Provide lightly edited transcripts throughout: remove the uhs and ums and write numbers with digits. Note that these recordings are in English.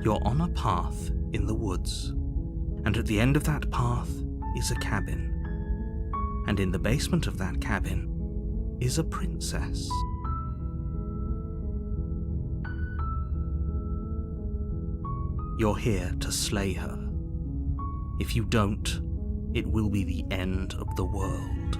You're on a path in the woods, and at the end of that path is a cabin. And in the basement of that cabin is a princess. You're here to slay her. If you don't, it will be the end of the world.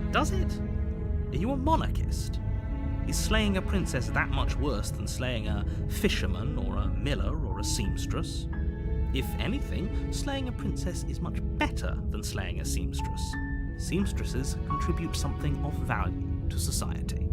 Does it? Are you a monarchist? Is slaying a princess that much worse than slaying a fisherman or a miller or a seamstress? If anything, slaying a princess is much better than slaying a seamstress. Seamstresses contribute something of value to society.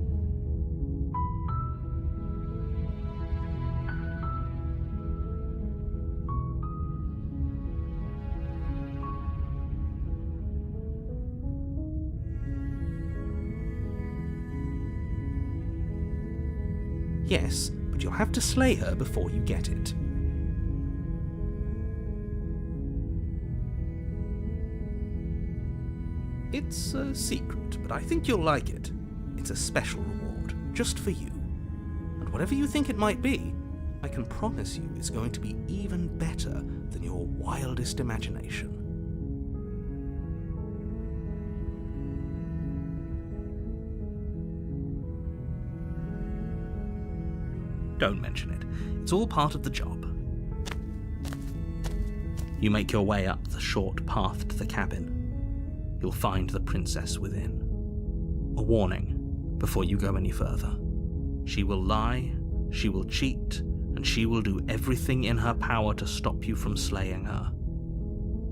Yes, but you'll have to slay her before you get it. It's a secret, but I think you'll like it. It's a special reward, just for you. And whatever you think it might be, I can promise you it's going to be even better than your wildest imagination. Don't mention it. It's all part of the job. You make your way up the short path to the cabin. You'll find the princess within. A warning before you go any further. She will lie, she will cheat, and she will do everything in her power to stop you from slaying her.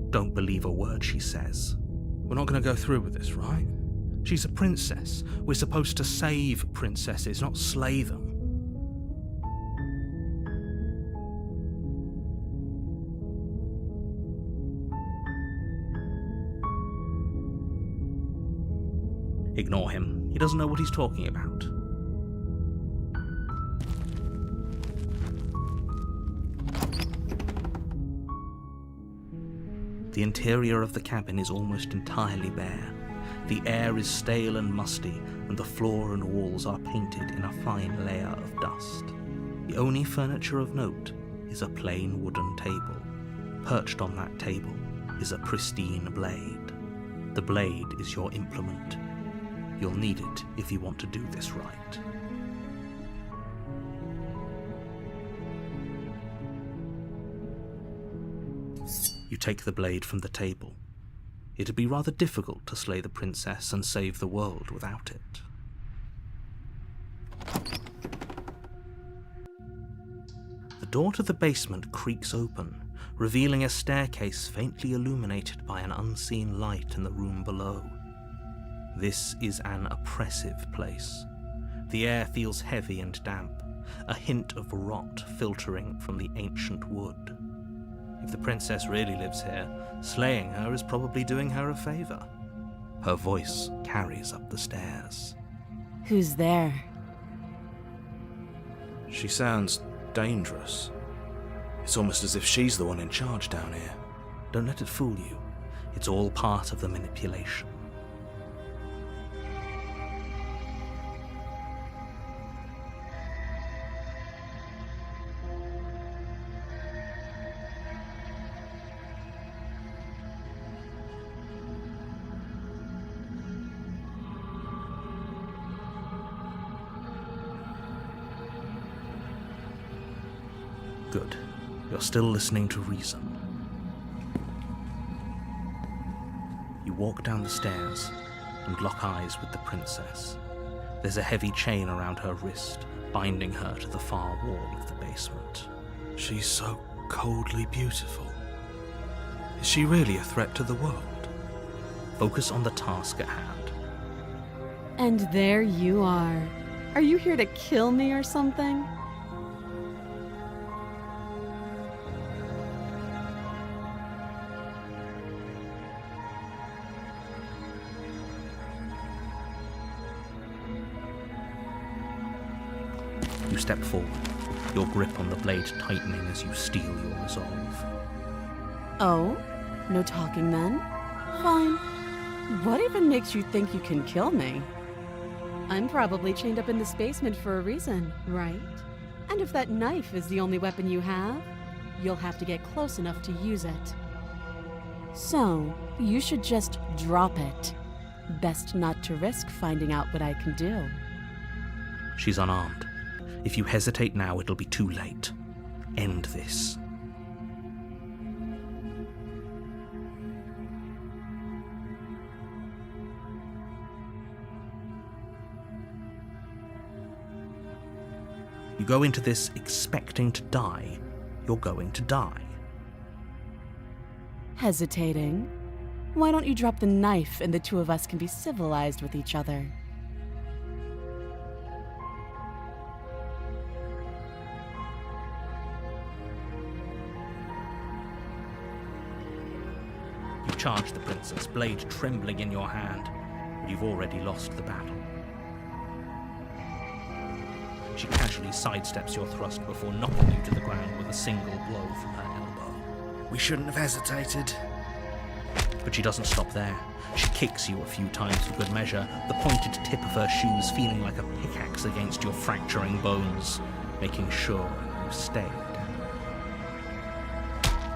Don't believe a word she says. We're not going to go through with this, right? She's a princess. We're supposed to save princesses, not slay them. Ignore him. He doesn't know what he's talking about. The interior of the cabin is almost entirely bare. The air is stale and musty, and the floor and walls are painted in a fine layer of dust. The only furniture of note is a plain wooden table. Perched on that table is a pristine blade. The blade is your implement. You'll need it if you want to do this right. You take the blade from the table. It'd be rather difficult to slay the princess and save the world without it. The door to the basement creaks open, revealing a staircase faintly illuminated by an unseen light in the room below. This is an oppressive place. The air feels heavy and damp, a hint of rot filtering from the ancient wood. If the princess really lives here, slaying her is probably doing her a favor. Her voice carries up the stairs. Who's there? She sounds dangerous. It's almost as if she's the one in charge down here. Don't let it fool you. It's all part of the manipulation. Good. You're still listening to reason. You walk down the stairs and lock eyes with the princess. There's a heavy chain around her wrist, binding her to the far wall of the basement. She's so coldly beautiful. Is she really a threat to the world? Focus on the task at hand. And there you are. Are you here to kill me or something? You step forward, your grip on the blade tightening as you steel your resolve. Oh? No talking then? Fine. What even makes you think you can kill me? I'm probably chained up in this basement for a reason, right? And if that knife is the only weapon you have, you'll have to get close enough to use it. So, you should just drop it. Best not to risk finding out what I can do. She's unarmed. If you hesitate now, it'll be too late. End this. You go into this expecting to die. You're going to die. Hesitating? Why don't you drop the knife and the two of us can be civilized with each other? You charge the princess, blade trembling in your hand, but you've already lost the battle. She casually sidesteps your thrust before knocking you to the ground with a single blow from her elbow. We shouldn't have hesitated. But she doesn't stop there. She kicks you a few times for good measure, the pointed tip of her shoes feeling like a pickaxe against your fracturing bones, making sure you stay down.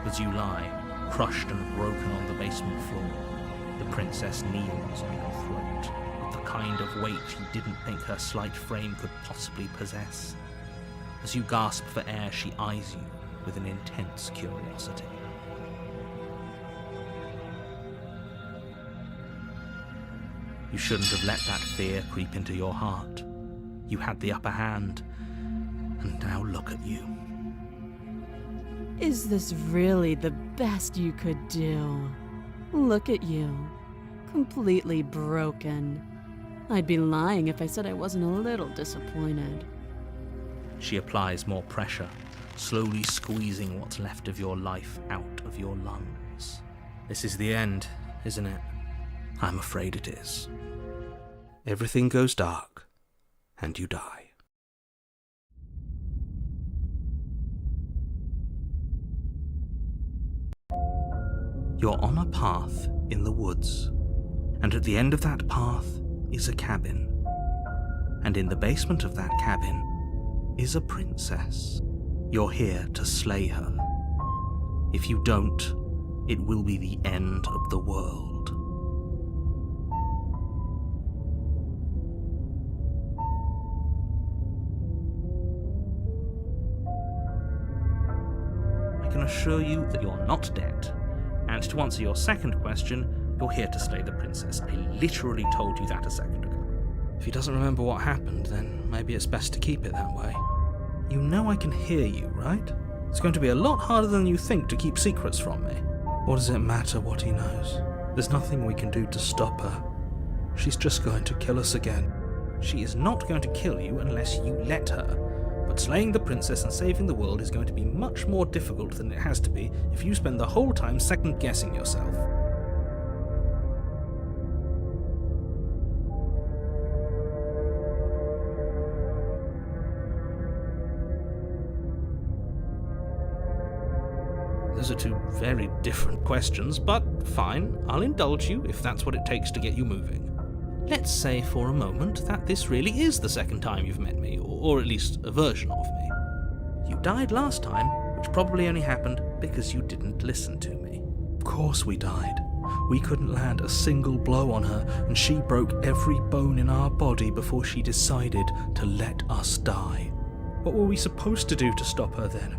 As you lie, crushed and broken on the basement floor, the princess kneels on your throat, with the kind of weight you didn't think her slight frame could possibly possess. As you gasp for air, she eyes you with an intense curiosity. You shouldn't have let that fear creep into your heart. You had the upper hand, and now look at you. Is this really the best you could do? Look at you. Completely broken. I'd be lying if I said I wasn't a little disappointed. She applies more pressure, slowly squeezing what's left of your life out of your lungs. This is the end, isn't it? I'm afraid it is. Everything goes dark, and you die. You're on a path in the woods, and at the end of that path is a cabin. And in the basement of that cabin is a princess. You're here to slay her. If you don't, it will be the end of the world. I can assure you that you're not dead. And to answer your second question, you're here to slay the princess. I literally told you that a second ago. If he doesn't remember what happened, then maybe it's best to keep it that way. You know I can hear you, right? It's going to be a lot harder than you think to keep secrets from me. What does it matter what he knows? There's nothing we can do to stop her. She's just going to kill us again. She is not going to kill you unless you let her. But slaying the princess and saving the world is going to be much more difficult than it has to be if you spend the whole time second-guessing yourself. Those are two very different questions, but fine, I'll indulge you if that's what it takes to get you moving. Let's say for a moment that this really is the second time you've met me, or at least a version of me. You died last time, which probably only happened because you didn't listen to me. Of course we died. We couldn't land a single blow on her, and she broke every bone in our body before she decided to let us die. What were we supposed to do to stop her then?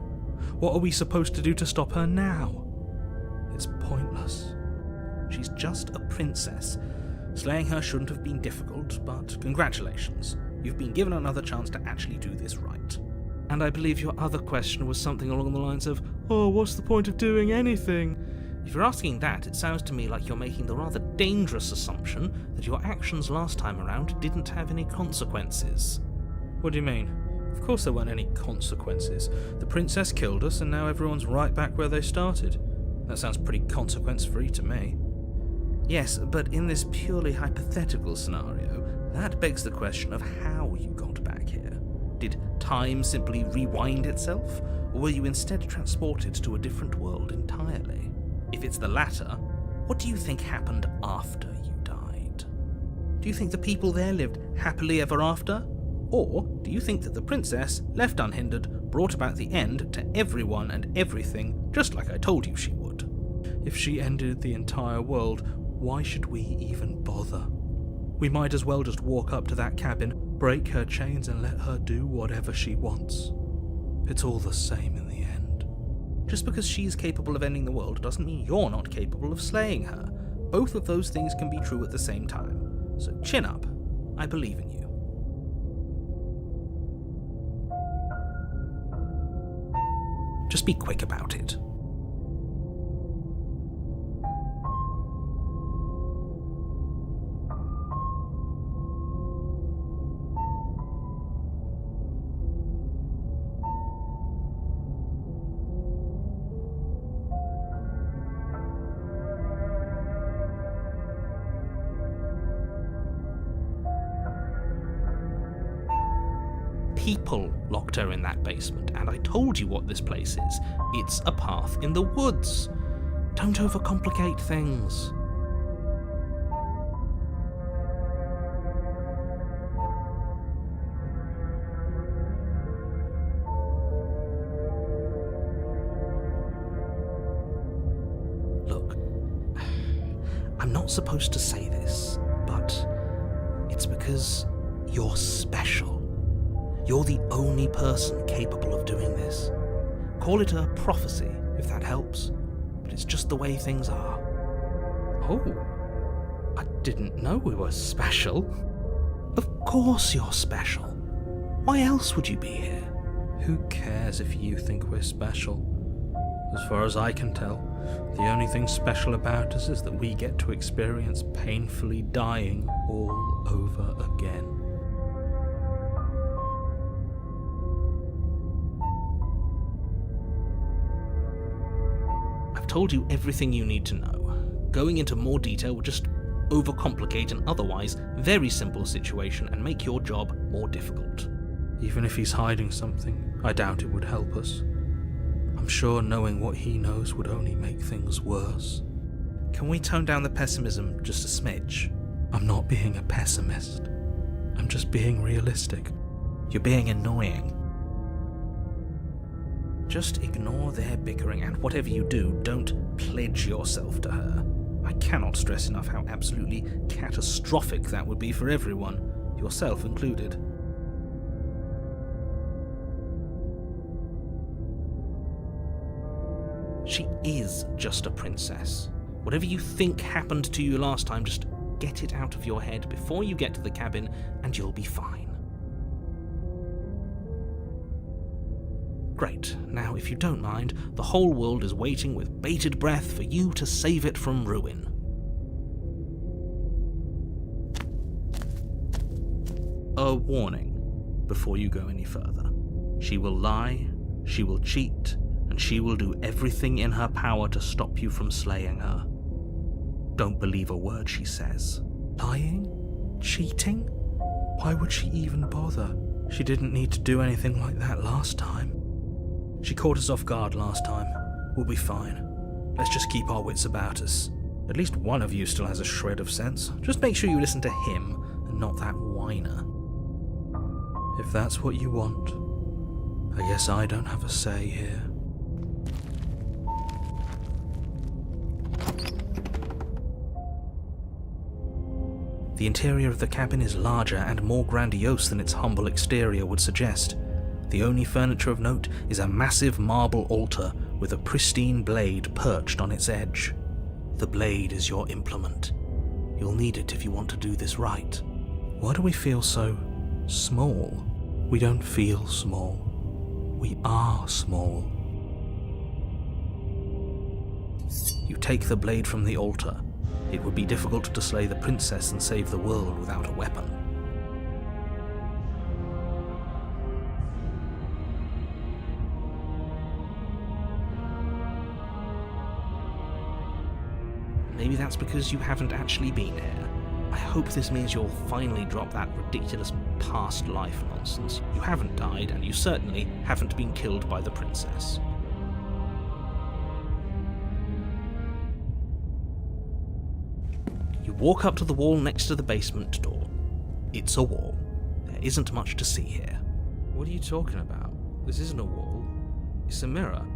What are we supposed to do to stop her now? It's pointless. She's just a princess. Slaying her shouldn't have been difficult, but congratulations. You've been given another chance to actually do this right. And I believe your other question was something along the lines of, oh, what's the point of doing anything? If you're asking that, it sounds to me like you're making the rather dangerous assumption that your actions last time around didn't have any consequences. What do you mean? Of course there weren't any consequences. The princess killed us and now everyone's right back where they started. That sounds pretty consequence-free to me. Yes, but in this purely hypothetical scenario, that begs the question of how you got back here. Did time simply rewind itself, or were you instead transported to a different world entirely? If it's the latter, what do you think happened after you died? Do you think the people there lived happily ever after? Or do you think that the princess, left unhindered, brought about the end to everyone and everything, just like I told you she would? If she ended the entire world, why should we even bother? We might as well just walk up to that cabin, break her chains and let her do whatever she wants. It's all the same in the end. Just because she's capable of ending the world doesn't mean you're not capable of slaying her. Both of those things can be true at the same time. So chin up. I believe in you. Just be quick about it. People locked her in that basement, and I told you what this place is. It's a path in the woods. Don't overcomplicate things. Look, I'm not supposed to say this, but it's because you're special. You're the only person capable of doing this. Call it a prophecy, if that helps, but it's just the way things are. Oh, I didn't know we were special. Of course you're special. Why else would you be here? Who cares if you think we're special? As far as I can tell, the only thing special about us is that we get to experience painfully dying all over again. Told you everything you need to know. Going into more detail would just overcomplicate an otherwise very simple situation and make your job more difficult. Even if he's hiding something, I doubt it would help us. I'm sure knowing what he knows would only make things worse. Can we tone down the pessimism just a smidge? I'm not being a pessimist. I'm just being realistic. You're being annoying. Just ignore their bickering, and whatever you do, don't pledge yourself to her. I cannot stress enough how absolutely catastrophic that would be for everyone, yourself included. She is just a princess. Whatever you think happened to you last time, just get it out of your head before you get to the cabin, and you'll be fine. Great. Now, if you don't mind, the whole world is waiting with bated breath for you to save it from ruin. A warning before you go any further. She will lie, she will cheat, and she will do everything in her power to stop you from slaying her. Don't believe a word she says. Lying? Cheating? Why would she even bother? She didn't need to do anything like that last time. She caught us off guard last time. We'll be fine. Let's just keep our wits about us. At least one of you still has a shred of sense. Just make sure you listen to him and not that whiner. If that's what you want, I guess I don't have a say here. The interior of the cabin is larger and more grandiose than its humble exterior would suggest. The only furniture of note is a massive marble altar with a pristine blade perched on its edge. The blade is your implement. You'll need it if you want to do this right. Why do we feel so small? We don't feel small. We are small. You take the blade from the altar. It would be difficult to slay the princess and save the world without a weapon. Maybe that's because you haven't actually been here. I hope this means you'll finally drop that ridiculous past life nonsense. You haven't died, and you certainly haven't been killed by the princess. You walk up to the wall next to the basement door. It's a wall. There isn't much to see here. What are you talking about? This isn't a wall. It's a mirror.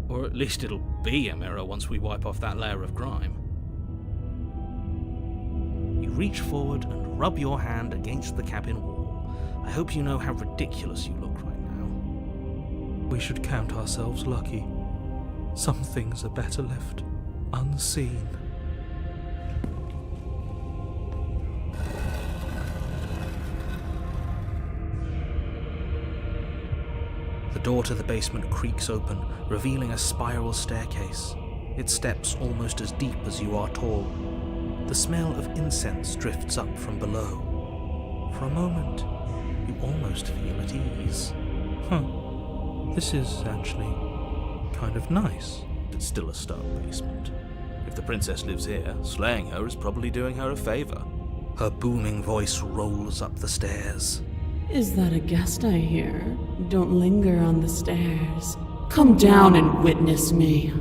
Or at least it'll be a mirror once we wipe off that layer of grime. You reach forward and rub your hand against the cabin wall. I hope you know how ridiculous you look right now. We should count ourselves lucky. Some things are better left unseen. The door to the basement creaks open, revealing a spiral staircase. Its steps almost as deep as you are tall. The smell of incense drifts up from below. For a moment, you almost feel at ease. This is actually kind of nice. It's still a stone basement. If the princess lives here, slaying her is probably doing her a favor. Her booming voice rolls up the stairs. Is that a guest I hear? Don't linger on the stairs. Come down and witness me.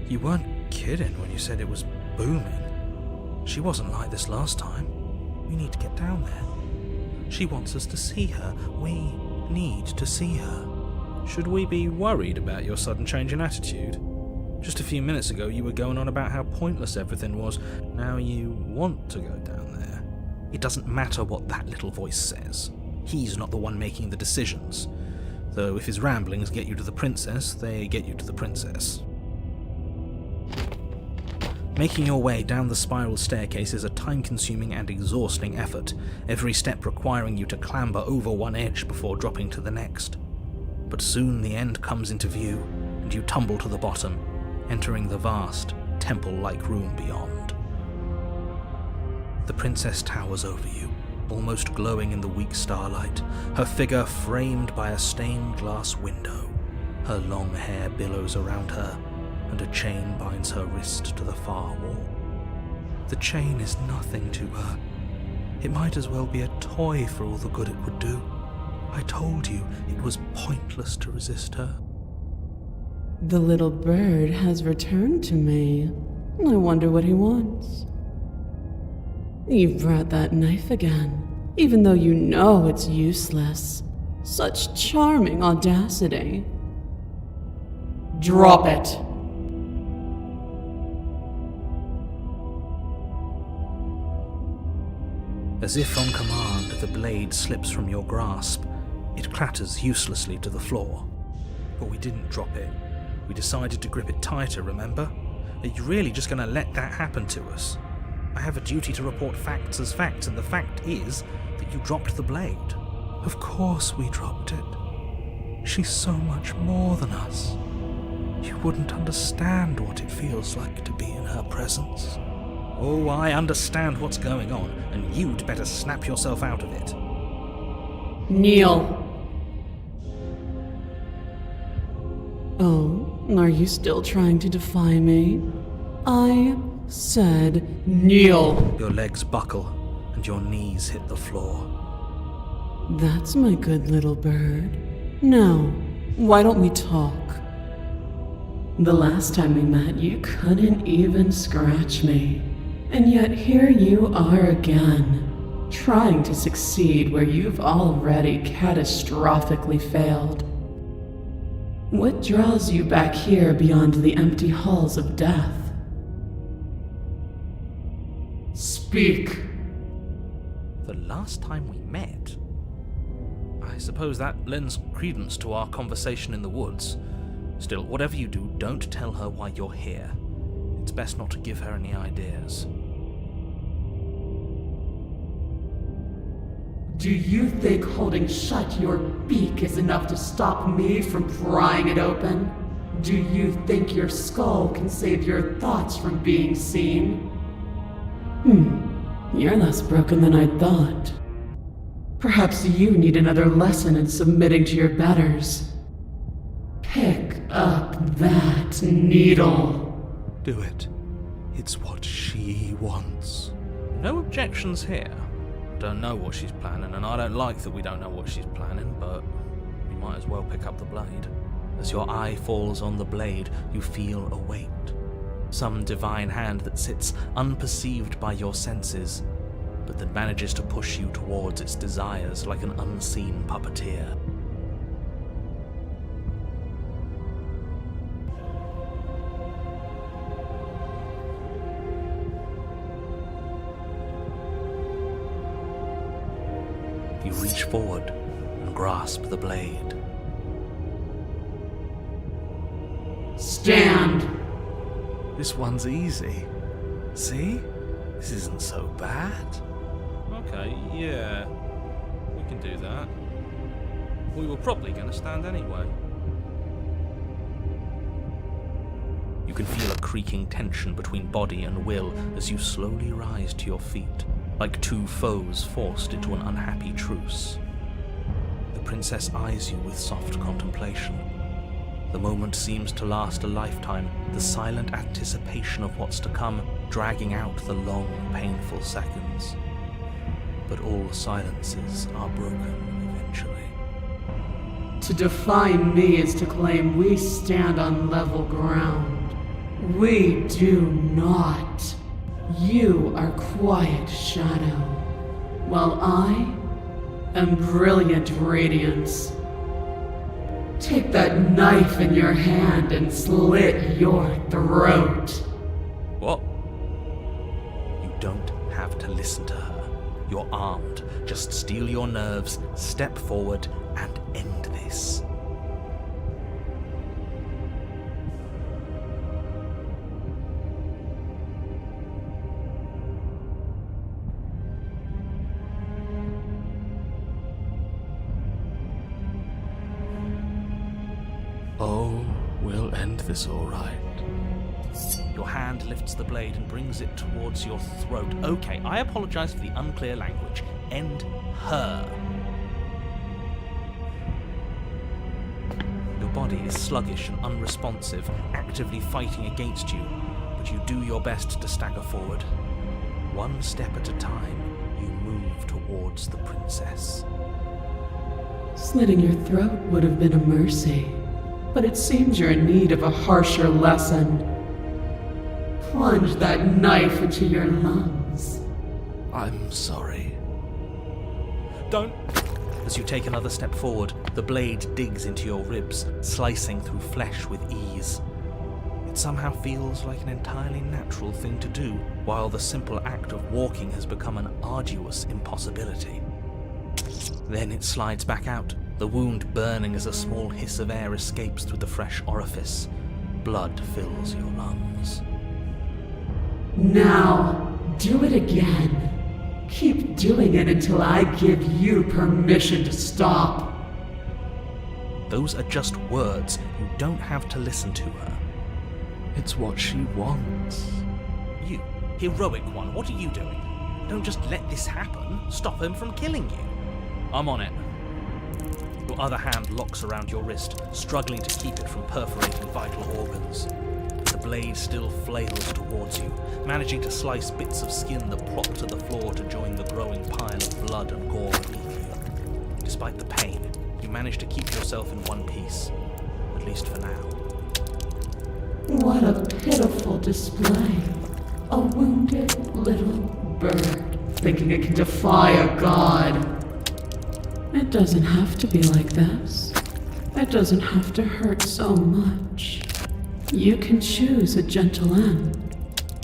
You weren't kidding when you said it was booming. She wasn't like this last time. We need to get down there. She wants us to see her. We need to see her. Should we be worried about your sudden change in attitude? Just a few minutes ago you were going on about how pointless everything was. Now you want to go down there. It doesn't matter what that little voice says. He's not the one making the decisions. Though if his ramblings get you to the princess, they get you to the princess. Making your way down the spiral staircase is a time-consuming and exhausting effort, every step requiring you to clamber over one edge before dropping to the next. But soon the end comes into view, and you tumble to the bottom, entering the vast, temple-like room beyond. The princess towers over you, almost glowing in the weak starlight, her figure framed by a stained glass window. Her long hair billows around her, and a chain binds her wrist to the far wall. The chain is nothing to her. It might as well be a toy for all the good it would do. I told you it was pointless to resist her. The little bird has returned to me. I wonder what he wants. You've brought that knife again, even though you know it's useless. Such charming audacity. Drop it. As if on command, the blade slips from your grasp. It clatters uselessly to the floor. But we didn't drop it. We decided to grip it tighter, remember? Are you really just going to let that happen to us? I have a duty to report facts as facts, and the fact is that you dropped the blade. Of course we dropped it. She's so much more than us. You wouldn't understand what it feels like to be in her presence. Oh, I understand what's going on, and you'd better snap yourself out of it. Kneel. Oh, are you still trying to defy me? I said kneel. Your legs buckle, and your knees hit the floor. That's my good little bird. Now, why don't we talk? The last time we met, you couldn't even scratch me. And yet here you are again, trying to succeed where you've already catastrophically failed. What draws you back here beyond the empty halls of death? Speak. The last time we met? I suppose that lends credence to our conversation in the woods. Still, whatever you do, don't tell her why you're here. It's best not to give her any ideas. Do you think holding shut your beak is enough to stop me from prying it open? Do you think your skull can save your thoughts from being seen? You're less broken than I thought. Perhaps you need another lesson in submitting to your betters. Pick up that needle. Do it. It's what she wants. No objections here. Don't know what she's planning, and I don't like that we don't know what she's planning, but we might as well pick up the blade. As your eye falls on the blade, you feel a weight. Some divine hand that sits unperceived by your senses, but that manages to push you towards its desires like an unseen puppeteer. You reach forward and grasp the blade. Stand! This one's easy. See? This isn't so bad. Okay, yeah. We can do that. We were probably going to stand anyway. You can feel a creaking tension between body and will as you slowly rise to your feet, like two foes forced into an unhappy truce. The princess eyes you with soft contemplation. The moment seems to last a lifetime, the silent anticipation of what's to come dragging out the long, painful seconds. But all silences are broken eventually. To define me is to claim we stand on level ground. We do not. You are quiet shadow, while I am brilliant radiance. Take that knife in your hand and slit your throat. What? You don't have to listen to her. You're armed. Just steel your nerves, step forward, and end this. Oh, we'll end this all right. Your hand lifts the blade and brings it towards your throat. Okay, I apologize for the unclear language. End her. Your body is sluggish and unresponsive, actively fighting against you, but you do your best to stagger forward. One step at a time, you move towards the princess. Slitting your throat would have been a mercy, but it seems you're in need of a harsher lesson. Plunge that knife into your lungs. I'm sorry. Don't! As you take another step forward, the blade digs into your ribs, slicing through flesh with ease. It somehow feels like an entirely natural thing to do, while the simple act of walking has become an arduous impossibility. Then it slides back out, the wound burning as a small hiss of air escapes through the fresh orifice. Blood fills your lungs. Now, do it again. Keep doing it until I give you permission to stop. Those are just words. You don't have to listen to her. It's what she wants. You, heroic one, what are you doing? Don't just let this happen. Stop him from killing you. I'm on it. Your other hand locks around your wrist, struggling to keep it from perforating vital organs. The blade still flails towards you, managing to slice bits of skin that plop to the floor to join the growing pile of blood and gore beneath you. Despite the pain, you manage to keep yourself in one piece, at least for now. What a pitiful display. A wounded little bird, thinking it can defy a god. It doesn't have to be like this. It doesn't have to hurt so much. You can choose a gentle end.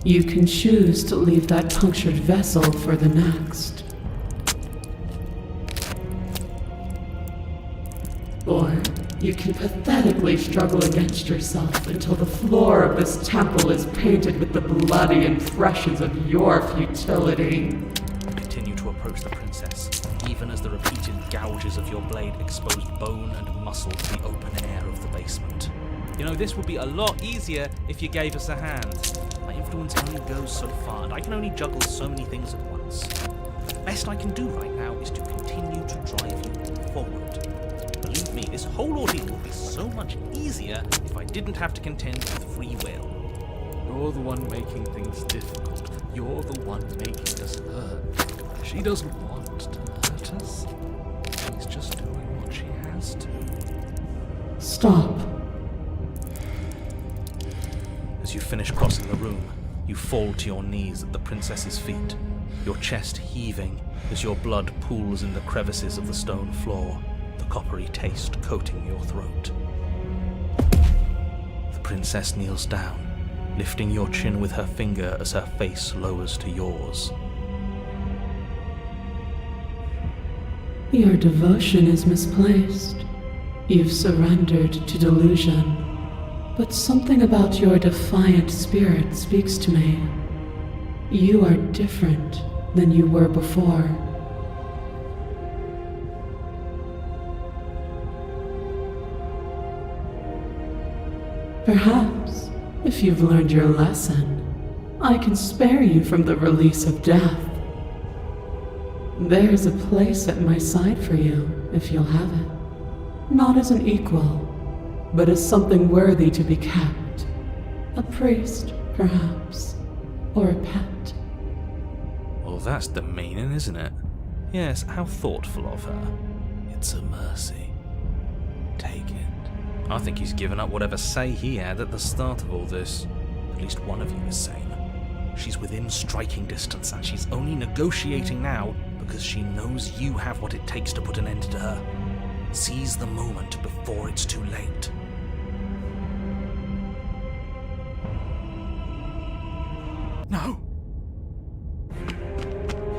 You can choose to leave that punctured vessel for the next. Or you can pathetically struggle against yourself until the floor of this temple is painted with the bloody impressions of your futility. Continue to approach the princess, even as the repeated gouges of your blade expose bone and muscle to the open air of the basement. You know, this would be a lot easier if you gave us a hand. My influence only goes so far, and I can only juggle so many things at once. The best I can do right now is to continue to drive you forward. Believe me, this whole ordeal would be so much easier if I didn't have to contend with free will. You're the one making things difficult. You're the one making us hurt. She doesn't want to hurt us. She's just doing what she has to. Stop. As you finish crossing the room, you fall to your knees at the princess's feet, your chest heaving as your blood pools in the crevices of the stone floor, the coppery taste coating your throat. The princess kneels down, lifting your chin with her finger as her face lowers to yours. Your devotion is misplaced. You've surrendered to delusion. But something about your defiant spirit speaks to me. You are different than you were before. Perhaps, if you've learned your lesson, I can spare you from the release of death. There's a place at my side for you, if you'll have it. Not as an equal, but as something worthy to be kept. A priest, perhaps, or a pet. Well, that's demeaning, isn't it? Yes, how thoughtful of her. It's a mercy. Take it. I think he's given up whatever say he had at the start of all this. At least one of you is sane. She's within striking distance, and she's only negotiating now because she knows you have what it takes to put an end to her. Seize the moment before it's too late. No!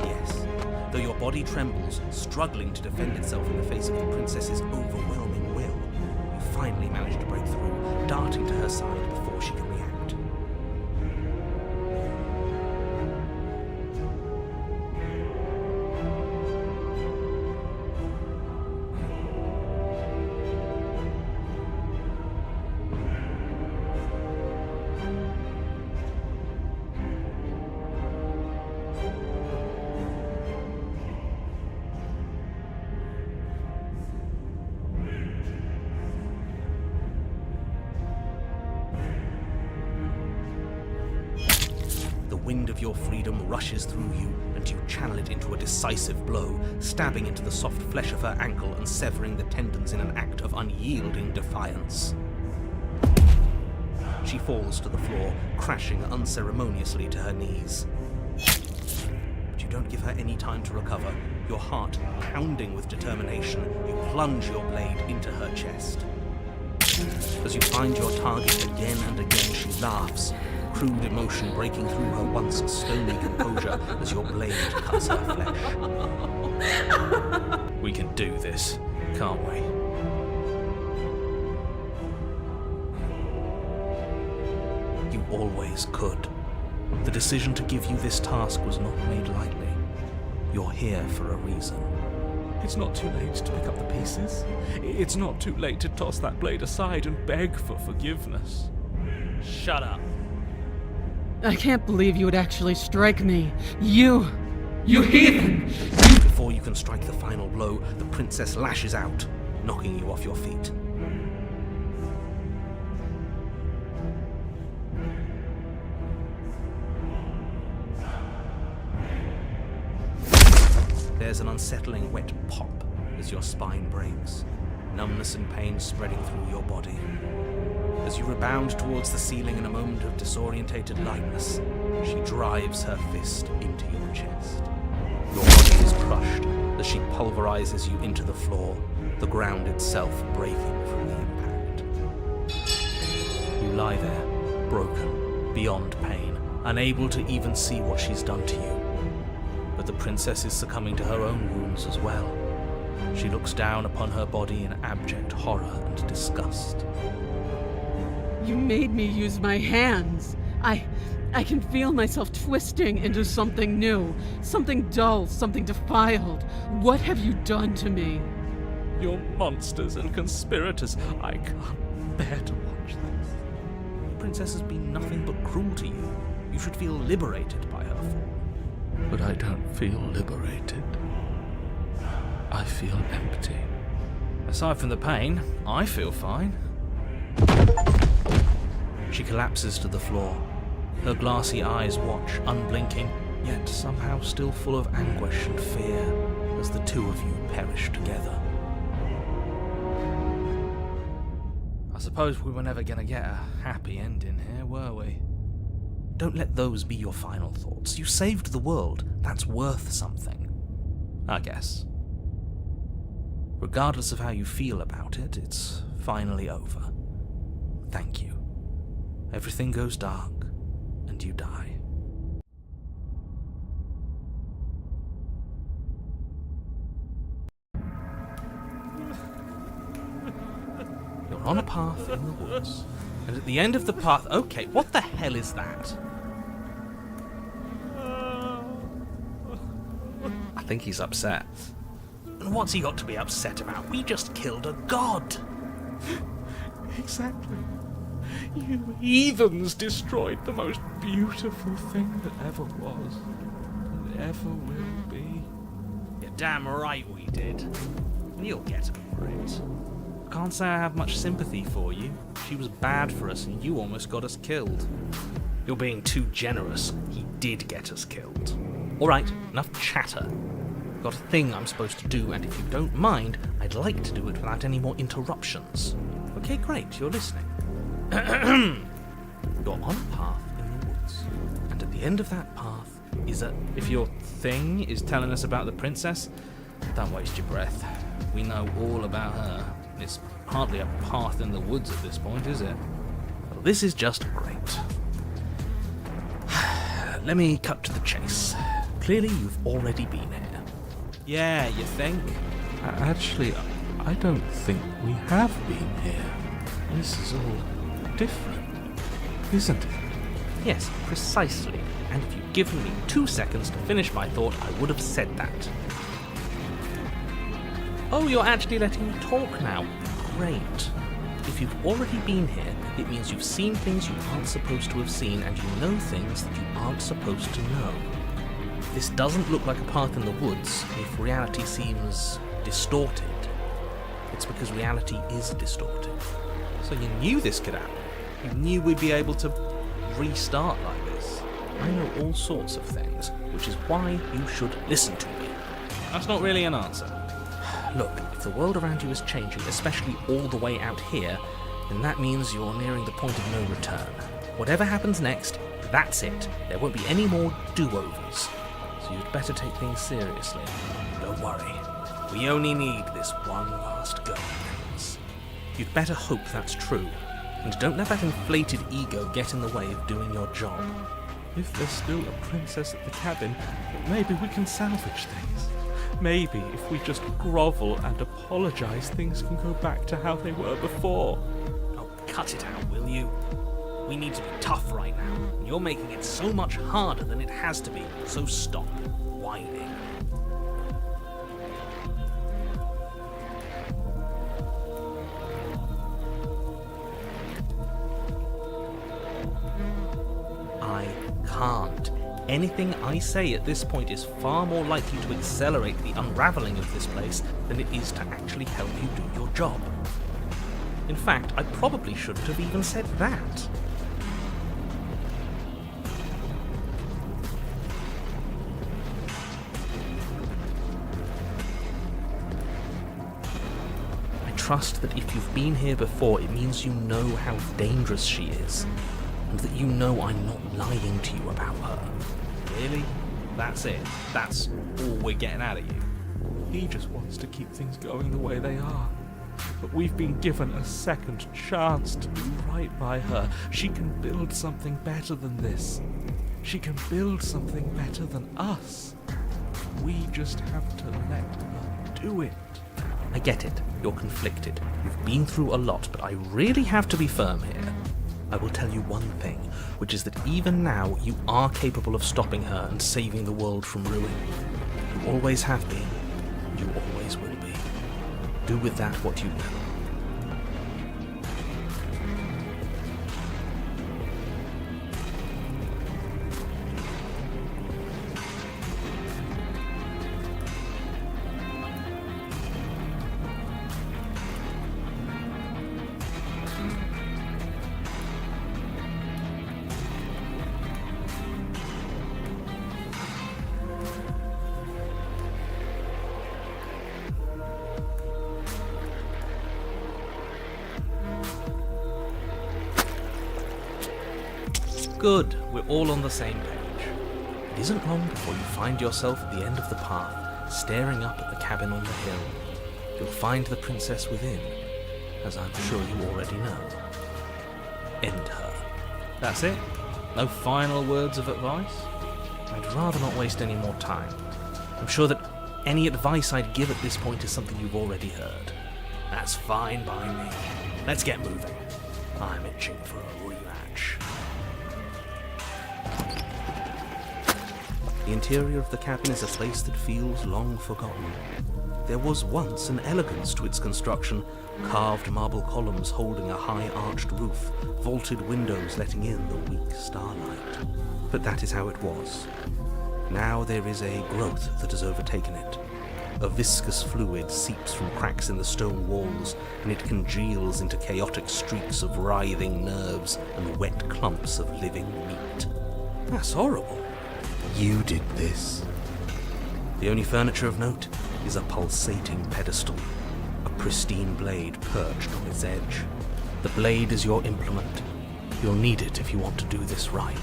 Yes, though your body trembles, struggling to defend itself in the face of the princess's overwhelming will, you finally manage to break through, darting to her side before she can react. The wind of your freedom rushes through you, and you channel it into a decisive blow, stabbing into the soft flesh of her ankle and severing the tendons in an act of unyielding defiance. She falls to the floor, crashing unceremoniously to her knees. But you don't give her any time to recover. Your heart pounding with determination, you plunge your blade into her chest. As you find your target again and again, she laughs, crude emotion breaking through her once stony composure as your blade cuts her flesh. We can do this, can't we? You always could. The decision to give you this task was not made lightly. You're here for a reason. It's not too late to pick up the pieces. It's not too late to toss that blade aside and beg for forgiveness. Shut up. I can't believe you would actually strike me. You heathen! Before you can strike the final blow, the princess lashes out, knocking you off your feet. There's an unsettling wet pop as your spine breaks, numbness and pain spreading through your body. As you rebound towards the ceiling in a moment of disorientated lightness, she drives her fist into your chest. Your body is crushed as she pulverizes you into the floor, the ground itself breaking from the impact. You lie there, broken, beyond pain, unable to even see what she's done to you. But the princess is succumbing to her own wounds as well. She looks down upon her body in abject horror and disgust. You made me use my hands. I can feel myself twisting into something new, something dull, something defiled. What have you done to me? You're monsters and conspirators. I can't bear to watch this. The princess has been nothing but cruel to you. You should feel liberated by her fall. But I don't feel liberated. I feel empty. Aside from the pain, I feel fine. She collapses to the floor, Her glassy eyes watch, unblinking, yet somehow still full of anguish and fear, as the two of you perish together. I suppose we were never going to get a happy ending here, were we? Don't let those be your final thoughts. You saved the world. That's worth something. I guess. Regardless of how you feel about it, it's finally over. Thank you. Everything goes dark, and you die. You're on a path in the woods, and at the end of the path... Okay, what the hell is that? I think he's upset. And what's he got to be upset about? We just killed a god! Exactly. You heathens destroyed the most beautiful thing that ever was, and ever will be. You're damn right we did. You'll get over it. Can't say I have much sympathy for you. She was bad for us and you almost got us killed. You're being too generous. He did get us killed. Alright, enough chatter. Got a thing I'm supposed to do, and if you don't mind, I'd like to do it without any more interruptions. Okay, great, you're listening. You're on a path in the woods, and at the end of that path is a... If your thing is telling us about the princess, don't waste your breath. We know all about her. It's hardly a path in the woods at this point, is it? Well, this is just great. Let me cut to the chase. Clearly you've already been here. Yeah, you think? Actually, I don't think we have been here. This is all different, isn't it? Yes, precisely. And if you'd given me 2 seconds to finish my thought, I would have said that. Oh, you're actually letting me talk now. Great. If you've already been here, it means you've seen things you aren't supposed to have seen, and you know things that you aren't supposed to know. This doesn't look like a path in the woods if reality seems distorted. It's because reality is distorted. So you knew this could happen. You knew we'd be able to restart like this. I know all sorts of things, which is why you should listen to me. That's not really an answer. Look, if the world around you is changing, especially all the way out here, then that means you're nearing the point of no return. Whatever happens next, that's it. There won't be any more do-overs. So you'd better take things seriously. Don't worry. We only need this one last go at things. You'd better hope that's true. And don't let that inflated ego get in the way of doing your job. If there's still a princess at the cabin, maybe we can salvage things. Maybe if we just grovel and apologize, things can go back to how they were before. Oh, cut it out, will you? We need to be tough right now, and you're making it so much harder than it has to be, so stop whining. I can't. Anything I say at this point is far more likely to accelerate the unraveling of this place than it is to actually help you do your job. In fact, I probably shouldn't have even said that. I trust that if you've been here before, it means you know how dangerous she is, and that you know I'm not lying to you about her. Really? That's it? That's all we're getting out of you? He just wants to keep things going the way they are. But we've been given a second chance to do right by her. She can build something better than this. She can build something better than us. We just have to let her do it. I get it. You're conflicted. You've been through a lot, but I really have to be firm here. I will tell you one thing, which is that even now you are capable of stopping her and saving the world from ruin. You always have been. You always will be. Do with that what you will. Good, we're all on the same page. It isn't long before you find yourself at the end of the path, staring up at the cabin on the hill. You'll find the princess within, as I'm sure you already know. End her. That's it? No final words of advice? I'd rather not waste any more time. I'm sure that any advice I'd give at this point is something you've already heard. That's fine by me. Let's get moving. I'm itching for a rematch. The interior of the cabin is a place that feels long forgotten. There was once an elegance to its construction, carved marble columns holding a high arched roof, vaulted windows letting in the weak starlight. But that is how it was. Now there is a growth that has overtaken it. A viscous fluid seeps from cracks in the stone walls, and it congeals into chaotic streaks of writhing nerves and wet clumps of living meat. That's horrible. You did this. The only furniture of note is a pulsating pedestal, a pristine blade perched on its edge. The blade is your implement. You'll need it if you want to do this right.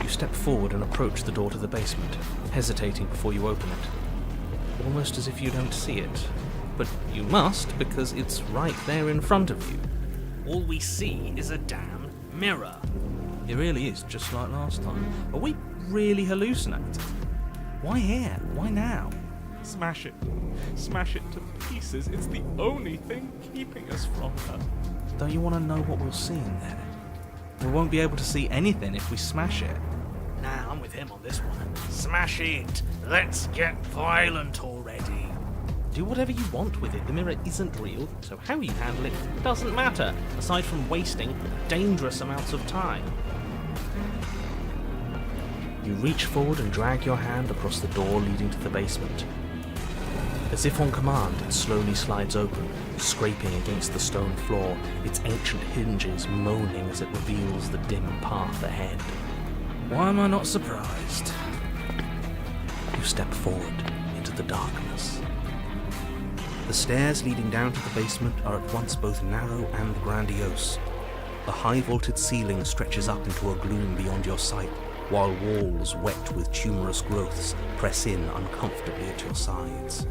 You step forward and approach the door to the basement, hesitating before you open it. Almost as if you don't see it. But you must, because it's right there in front of you. All we see is a damn mirror. It really is, just like last time. Are we really hallucinating? Why here? Why now? Smash it. Smash it to pieces. It's the only thing keeping us from her. Don't you want to know what we'll see in there? We won't be able to see anything if we smash it. Nah, I'm with him on this one. Smash it! Let's get violent already. Do whatever you want with it. The mirror isn't real, so how you handle it doesn't matter, aside from wasting dangerous amounts of time. You reach forward and drag your hand across the door leading to the basement. As if on command, it slowly slides open, scraping against the stone floor, its ancient hinges moaning as it reveals the dim path ahead. Why am I not surprised? You step forward into the darkness. The stairs leading down to the basement are at once both narrow and grandiose. The high-vaulted ceiling stretches up into a gloom beyond your sight, while walls wet with tumorous growths press in uncomfortably at your sides.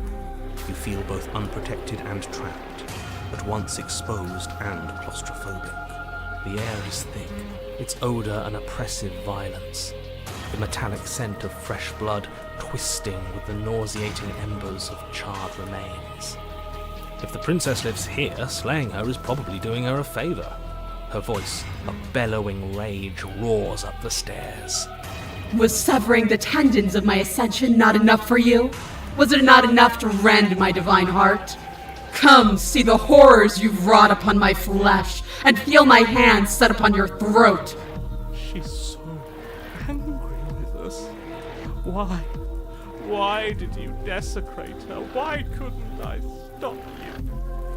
You feel both unprotected and trapped, at once exposed and claustrophobic. The air is thick, its odour an oppressive violence, the metallic scent of fresh blood twisting with the nauseating embers of charred remains. If the princess lives here, slaying her is probably doing her a favour. Her voice, a bellowing rage, roars up the stairs. Was severing the tendons of my ascension not enough for you? Was it not enough to rend my divine heart? Come, see the horrors you've wrought upon my flesh, and feel my hands set upon your throat. She's so angry with us. Why? Why did you desecrate her? Why couldn't I stop you?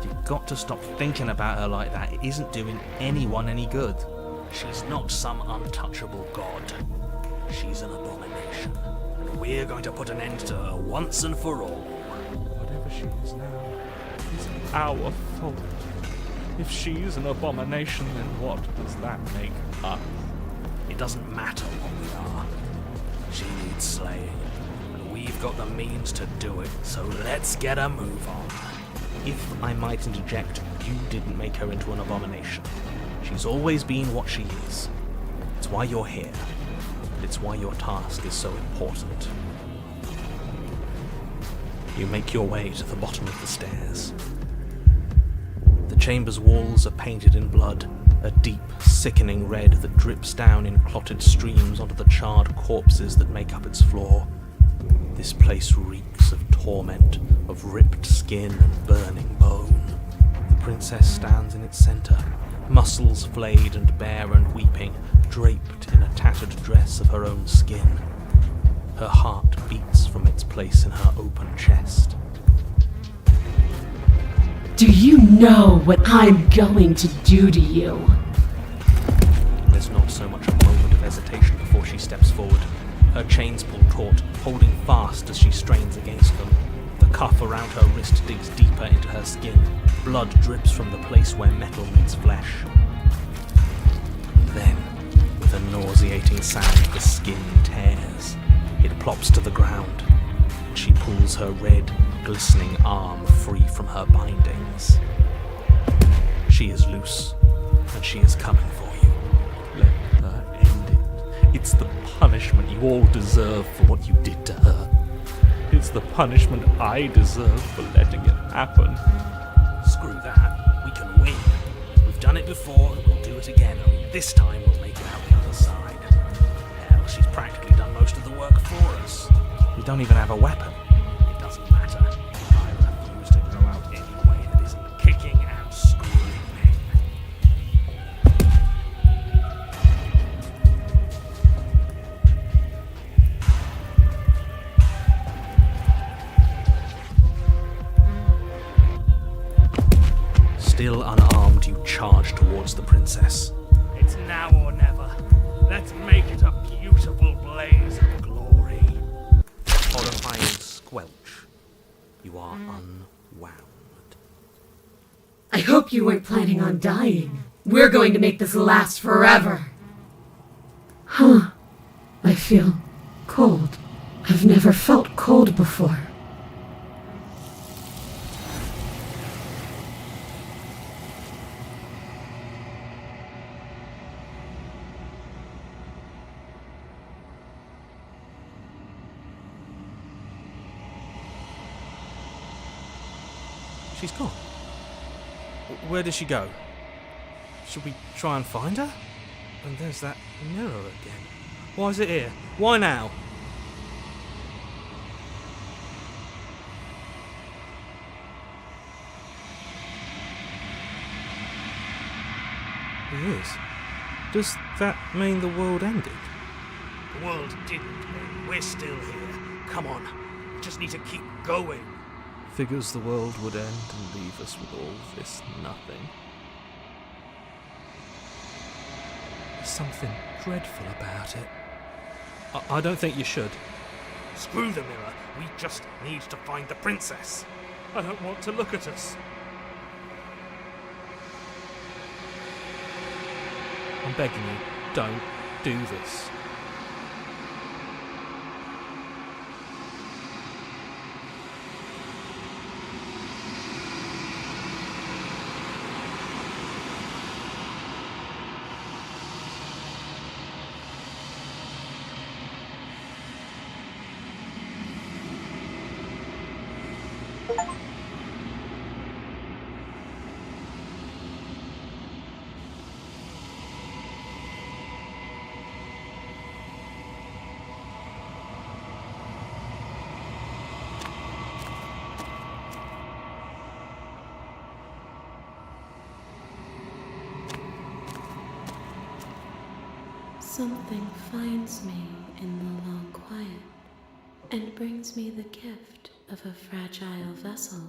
You've got to stop thinking about her like that. It isn't doing anyone any good. She's not some untouchable god. She's an abomination. And we're going to put an end to her once and for all. Whatever she is now is our fault. If she's an abomination, then what does that make us? It doesn't matter what we are. She needs slaying. And we've got the means to do it. So let's get a move on. If I might interject, you didn't make her into an abomination. She's always been what she is. It's why you're here. But it's why your task is so important. You make your way to the bottom of the stairs. The chamber's walls are painted in blood, a deep, sickening red that drips down in clotted streams onto the charred corpses that make up its floor. This place reeks of torment, of ripped skin and burning bone. The princess stands in its centre, muscles flayed and bare and weeping, draped in a tattered dress of her own skin. Her heart beats from its place in her open chest. Do you know what I'm going to do to you? There's not so much a moment of hesitation before she steps forward. Her chains pull taut, holding fast as she strains against them. The cuff around her wrist digs deeper into her skin. Blood drips from the place where metal meets flesh. Then, with a nauseating sound, the skin tears. It plops to the ground. She pulls her red, glistening arm free from her bindings. She is loose, and she is coming for you. Let her end it. It's the punishment you all deserve for what you did to her. It's the punishment I deserve for letting it happen. Screw that. We can win. We've done it before, and we'll do it again. Only this time we'll make it out the other side. Hell, she's practically done most of the work for us. We don't even have a weapon. It doesn't matter. I refuse to go out any way that isn't kicking and screwing men. Still unarmed, you charge towards the princess. It's now or never. Let's make it a beautiful blaze of glory. Horrifying squelch. You are unwound. I hope you weren't planning on dying. We're going to make this last forever. Huh. I feel cold. I've never felt cold before. She's gone. Where did she go? Should we try and find her? And there's that mirror again. Why is it here? Why now? It is. Does that mean the world ended? The world didn't end. We're still here. Come on. We just need to keep going. Figures the world would end and leave us with all this nothing. There's something dreadful about it. I don't think you should. Screw the mirror. We just need to find the princess. I don't want to look at us. I'm begging you, don't do this. Something finds me in the long quiet and brings me the gift of a fragile vessel.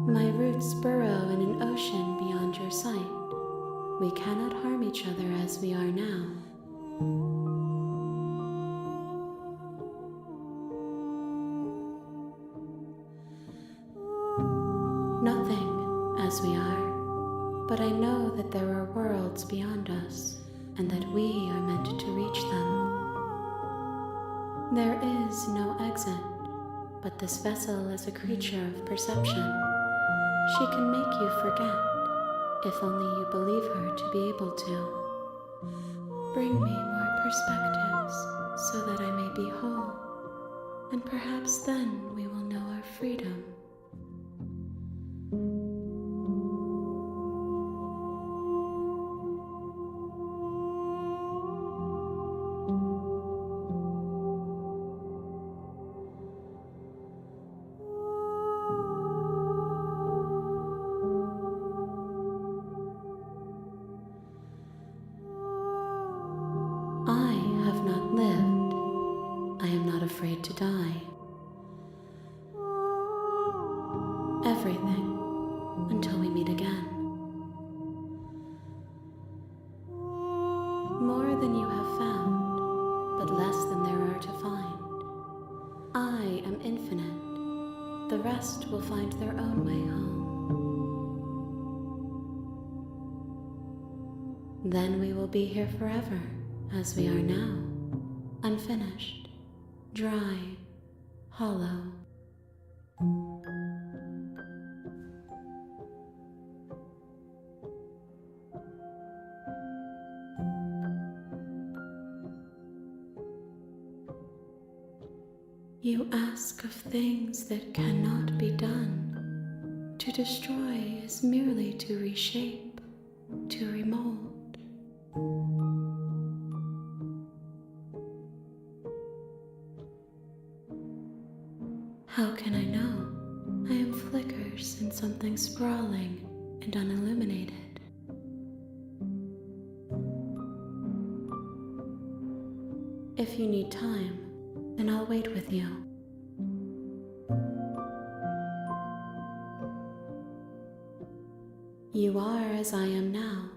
My roots burrow in an ocean beyond your sight. We cannot harm each other as we are now. Nothing as we are, but I know that there are worlds beyond us, and that we are meant to reach them. There is no exit, but this vessel is a creature of perception. She can make you forget, if only you believe her to be able to. Bring me more perspectives, so that I may be whole, and perhaps then we will know our freedom. I have not lived. I am not afraid to die. Everything, until we meet again. More than you have found, but less than there are to find. I am infinite. The rest will find their own way home. Then we will be here forever, as we are now, unfinished, dry, hollow. You ask of things that cannot be done. To destroy is merely to reshape, to remold. How can I know? I am flickers in something sprawling and unilluminated. If you need time, then I'll wait with you. You are as I am now,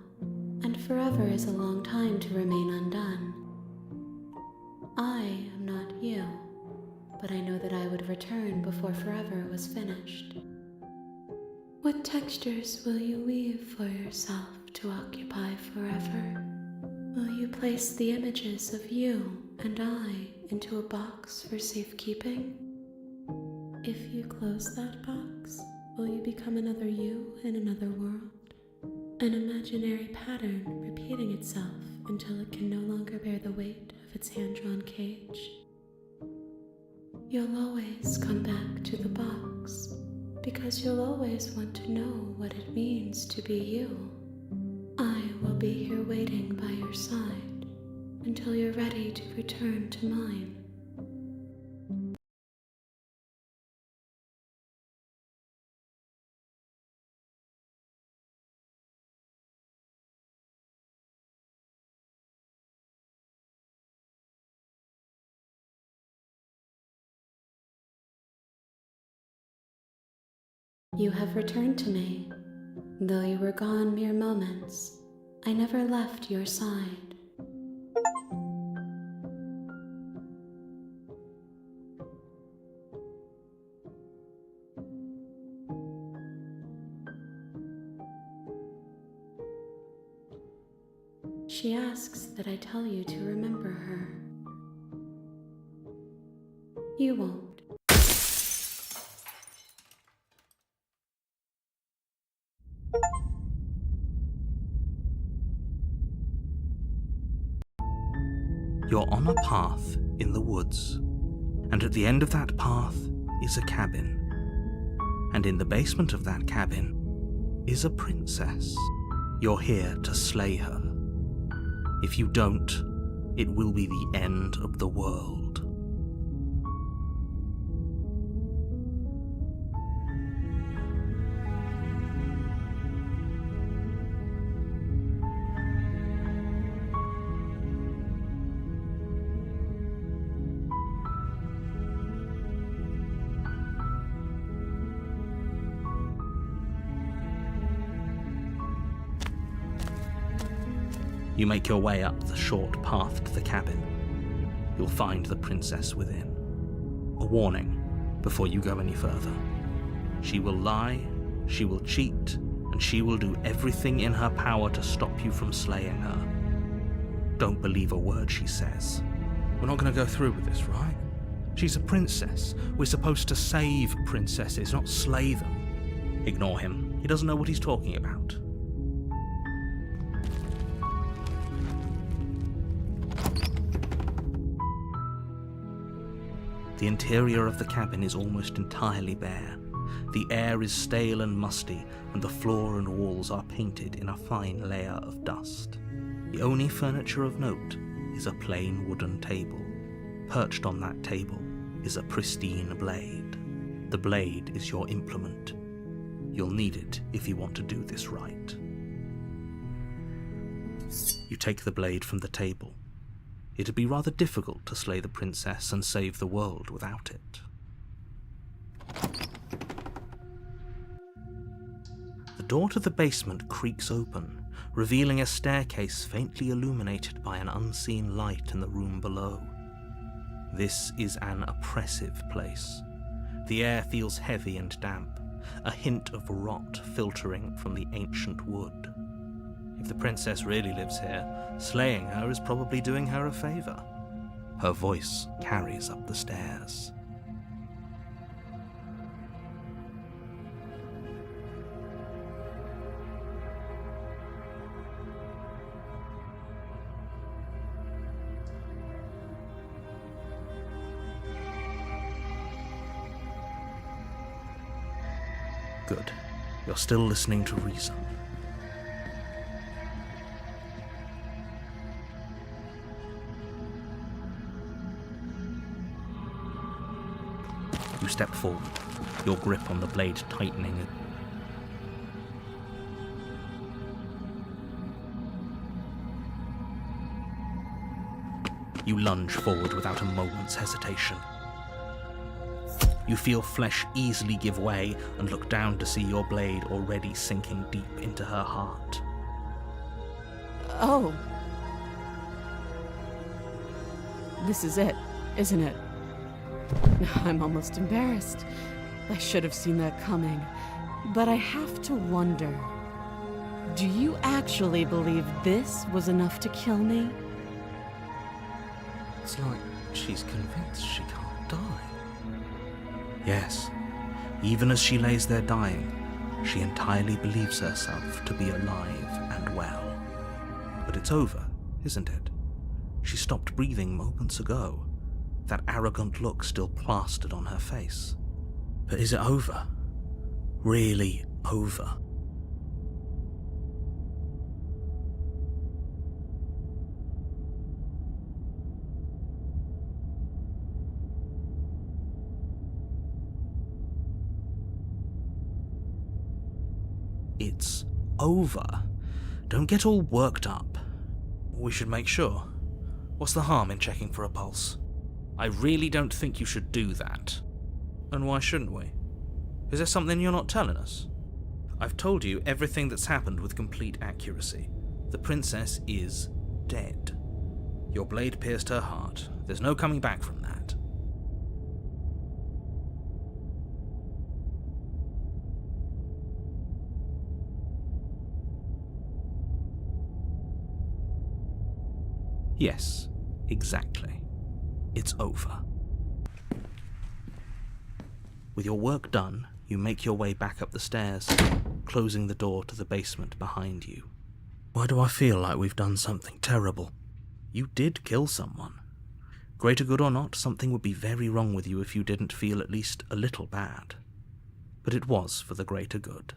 and forever is a long time to remain undone. I am not you, but I know that I would return before forever was finished. What textures will you weave for yourself to occupy forever? Will you place the images of you and I into a box for safekeeping? If you close that box, will you become another you in another world? An imaginary pattern repeating itself until it can no longer bear the weight of its hand-drawn cage? You'll always come back to the box, because you'll always want to know what it means to be you. I will be here waiting by your side until you're ready to return to mine. You have returned to me. Though you were gone mere moments, I never left your side. She asks that I tell you to remember her. You won't. You're on a path in the woods, and at the end of that path is a cabin. And in the basement of that cabin is a princess. You're here to slay her. If you don't, it will be the end of the world. You make your way up the short path to the cabin. You'll find the princess within. A warning before you go any further. She will lie, she will cheat, and she will do everything in her power to stop you from slaying her. Don't believe a word she says. We're not going to go through with this, right? She's a princess. We're supposed to save princesses, not slay them. Ignore him. He doesn't know what he's talking about. The interior of the cabin is almost entirely bare. The air is stale and musty, and the floor and walls are painted in a fine layer of dust. The only furniture of note is a plain wooden table. Perched on that table is a pristine blade. The blade is your implement. You'll need it if you want to do this right. You take the blade from the table. It'd be rather difficult to slay the princess and save the world without it. The door to the basement creaks open, revealing a staircase faintly illuminated by an unseen light in the room below. This is an oppressive place. The air feels heavy and damp, a hint of rot filtering from the ancient wood. If the princess really lives here, slaying her is probably doing her a favor. Her voice carries up the stairs. Good. You're still listening to reason. You step forward, your grip on the blade tightening. You lunge forward without a moment's hesitation. You feel flesh easily give way and look down to see your blade already sinking deep into her heart. Oh. This is it, isn't it? I'm almost embarrassed. I should have seen that coming. But I have to wonder, do you actually believe this was enough to kill me? It's like she's convinced she can't die. Yes, even as she lays there dying, she entirely believes herself to be alive and well. But it's over, isn't it? She stopped breathing moments ago, that arrogant look still plastered on her face. But is it over? Really over? It's over. Don't get all worked up. We should make sure. What's the harm in checking for a pulse? I really don't think you should do that. And why shouldn't we? Is there something you're not telling us? I've told you everything that's happened with complete accuracy. The princess is dead. Your blade pierced her heart. There's no coming back from that. Yes, exactly. It's over. With your work done, you make your way back up the stairs, closing the door to the basement behind you. Why do I feel like we've done something terrible? You did kill someone. Greater good or not, something would be very wrong with you if you didn't feel at least a little bad. But it was for the greater good.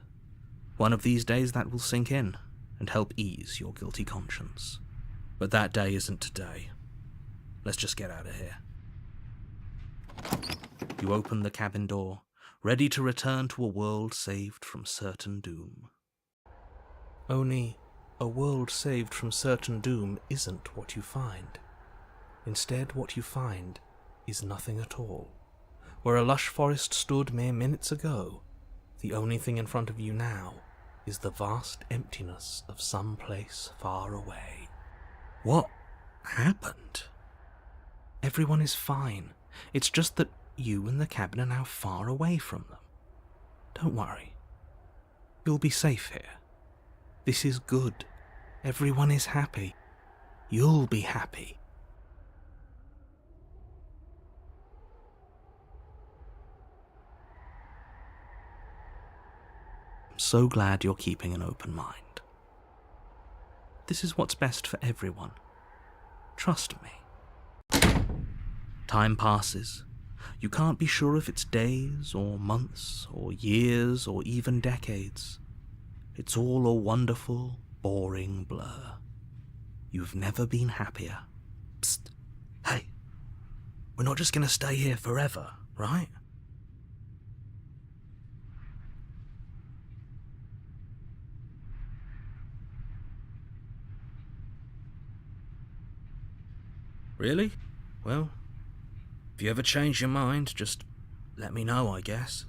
One of these days that will sink in and help ease your guilty conscience. But that day isn't today. Let's just get out of here. You open the cabin door, ready to return to a world saved from certain doom. Only, a world saved from certain doom isn't what you find. Instead, what you find is nothing at all. Where a lush forest stood mere minutes ago, the only thing in front of you now is the vast emptiness of some place far away. What happened? Everyone is fine. It's just that you and the cabin are now far away from them. Don't worry. You'll be safe here. This is good. Everyone is happy. You'll be happy. so glad you're keeping an open mind. This is what's best for everyone. Trust me. Time passes. You can't be sure if it's days, or months, or years, or even decades. It's all a wonderful, boring blur. You've never been happier. Psst. Hey, we're not just gonna stay here forever, right? Really? Well, if you ever change your mind, just let me know, I guess.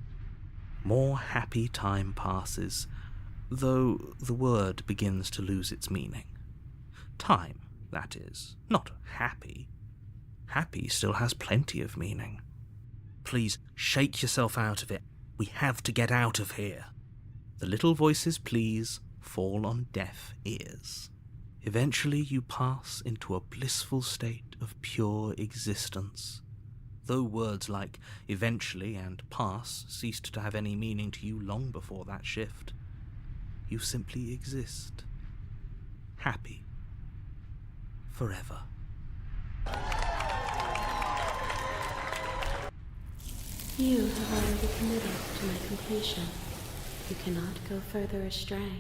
More happy time passes, though the word begins to lose its meaning. Time, that is, not happy. Happy still has plenty of meaning. Please, shake yourself out of it. We have to get out of here. The little voices, please, fall on deaf ears. Eventually you pass into a blissful state of pure existence. Though words like eventually and pass ceased to have any meaning to you long before that shift, you simply exist. Happy. Forever. You have already committed to my completion. You cannot go further astray.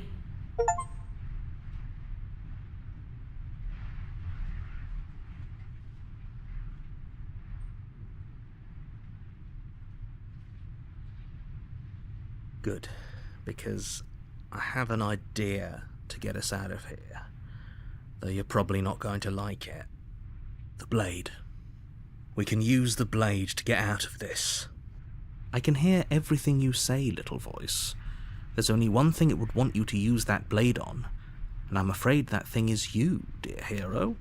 Good, because I have an idea to get us out of here, though you're probably not going to like it. The blade. We can use the blade to get out of this. I can hear everything you say, little voice. There's only one thing it would want you to use that blade on, and I'm afraid that thing is you, dear hero.